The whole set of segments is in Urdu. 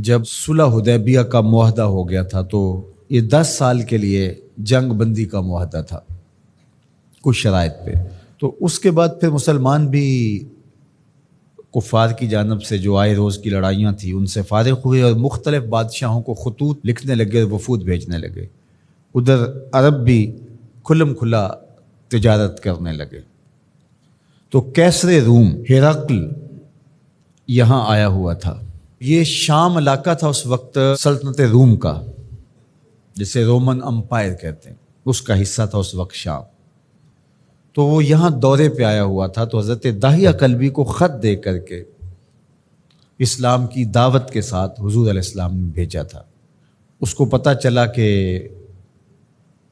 جب صلح حدیبیہ کا معاہدہ ہو گیا تھا تو یہ 10 سال کے لیے جنگ بندی کا معاہدہ تھا کچھ شرائط پہ. تو اس کے بعد پھر مسلمان بھی کفار کی جانب سے جو آئے روز کی لڑائیاں تھیں ان سے فارغ ہوئے اور مختلف بادشاہوں کو خطوط لکھنے لگے، وفود بھیجنے لگے. ادھر عرب بھی کھلم کھلا تجارت کرنے لگے. تو کیسر روم ہرقل یہاں آیا ہوا تھا. یہ شام علاقہ تھا اس وقت سلطنت روم کا، جسے رومن امپائر کہتے ہیں، اس کا حصہ تھا اس وقت شام. تو وہ یہاں دورے پہ آیا ہوا تھا. تو حضرت داہیہ کلبی کو خط دے کر کے اسلام کی دعوت کے ساتھ حضور علیہ السلام نے بھیجا تھا. اس کو پتہ چلا کہ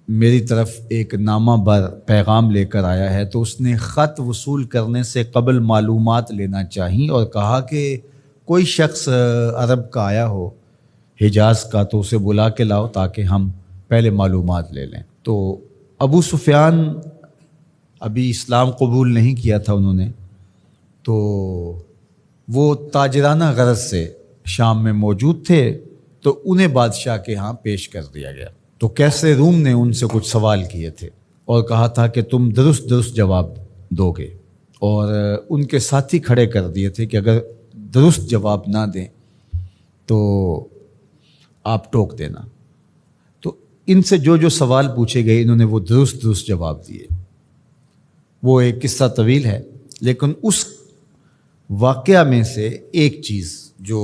میری طرف ایک نامہ بر پیغام لے کر آیا ہے، تو اس نے خط وصول کرنے سے قبل معلومات لینا چاہیے اور کہا کہ کوئی شخص عرب کا آیا ہو حجاز کا تو اسے بلا کے لاؤ تاکہ ہم پہلے معلومات لے لیں. تو ابو سفیان ابھی اسلام قبول نہیں کیا تھا انہوں نے، تو وہ تاجرانہ غرض سے شام میں موجود تھے، تو انہیں بادشاہ کے ہاں پیش کر دیا گیا. تو کیسر روم نے ان سے کچھ سوال کیے تھے اور کہا تھا کہ تم درست جواب دو گے، اور ان کے ساتھی کھڑے کر دیے تھے کہ اگر درست جواب نہ دیں تو آپ ٹوک دینا. تو ان سے جو سوال پوچھے گئے انہوں نے وہ درست جواب دیے. وہ ایک قصہ طویل ہے، لیکن اس واقعہ میں سے ایک چیز جو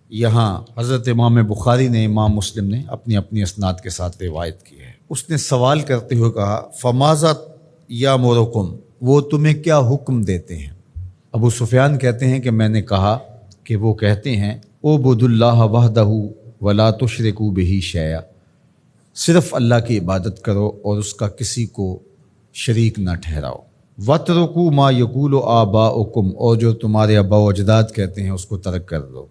یہاں حضرت امام بخاری نے، امام مسلم نے اپنی اپنی اسناد کے ساتھ روایت کی ہے. اس نے سوال کرتے ہوئے کہا فماذا یامرکم، وہ تمہیں کیا حکم دیتے ہیں؟ ابو سفیان کہتے ہیں کہ میں نے کہا کہ وہ کہتے ہیں اعبدوا اللہ وحدہ ولا تشرکوا بہ شیئا، صرف اللہ کی عبادت کرو اور اس کا کسی کو شریک نہ ٹھہراؤ. وَاتْرُكُوا مَا يَقُولُ آبَاؤُكُمْ، اور جو تمہارے آباء و اجداد کہتے ہیں اس کو ترک کر دو،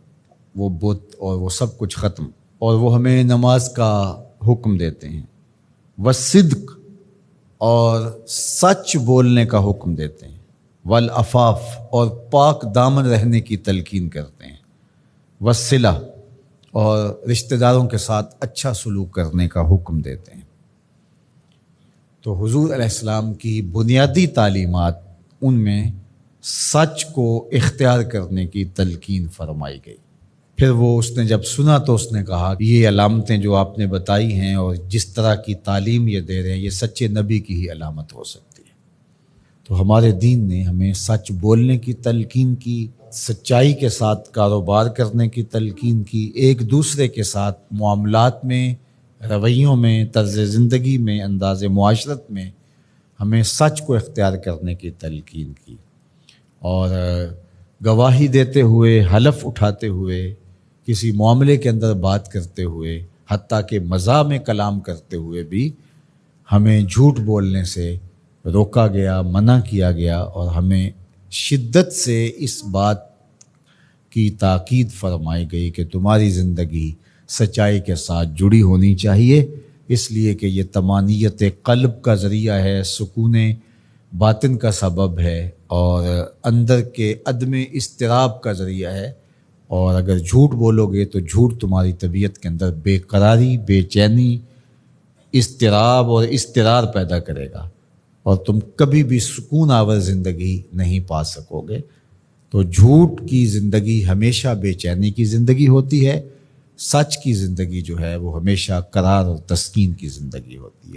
وہ بت اور وہ سب کچھ ختم. اور وہ ہمیں نماز کا حکم دیتے ہیں. وَالصِّدْقِ، اور سچ بولنے کا حکم دیتے ہیں. والعفاف، اور پاک دامن رہنے کی تلقین کرتے ہیں. والصلہ، اور رشتہ داروں کے ساتھ اچھا سلوک کرنے کا حکم دیتے ہیں. تو حضور علیہ السلام کی بنیادی تعلیمات، ان میں سچ کو اختیار کرنے کی تلقین فرمائی گئی. پھر وہ اس نے جب سنا تو اس نے کہا یہ علامتیں جو آپ نے بتائی ہیں اور جس طرح کی تعلیم یہ دے رہے ہیں، یہ سچے نبی کی ہی علامت ہو سکتی ہے. تو ہمارے دین نے ہمیں سچ بولنے کی تلقین کی، سچائی کے ساتھ کاروبار کرنے کی تلقین کی، ایک دوسرے کے ساتھ معاملات میں، رویوں میں، طرز زندگی میں، انداز معاشرت میں ہمیں سچ کو اختیار کرنے کی تلقین کی. اور گواہی دیتے ہوئے، حلف اٹھاتے ہوئے، کسی معاملے کے اندر بات کرتے ہوئے، حتیٰ کہ مزاح میں کلام کرتے ہوئے بھی ہمیں جھوٹ بولنے سے روکا گیا، منع کیا گیا، اور ہمیں شدت سے اس بات کی تاکید فرمائی گئی کہ تمہاری زندگی سچائی کے ساتھ جڑی ہونی چاہیے، اس لیے کہ یہ طمانینت قلب کا ذریعہ ہے، سکون باطن کا سبب ہے، اور اندر کے عدم اضطراب کا ذریعہ ہے. اور اگر جھوٹ بولو گے تو جھوٹ تمہاری طبیعت کے اندر بے قراری، بے چینی، اضطراب اور اضطرار پیدا کرے گا، اور تم کبھی بھی سکون آور زندگی نہیں پا سکو گے. تو جھوٹ کی زندگی ہمیشہ بے چینی کی زندگی ہوتی ہے، سچ کی زندگی جو ہے وہ ہمیشہ قرار اور تسکین کی زندگی ہوتی ہے.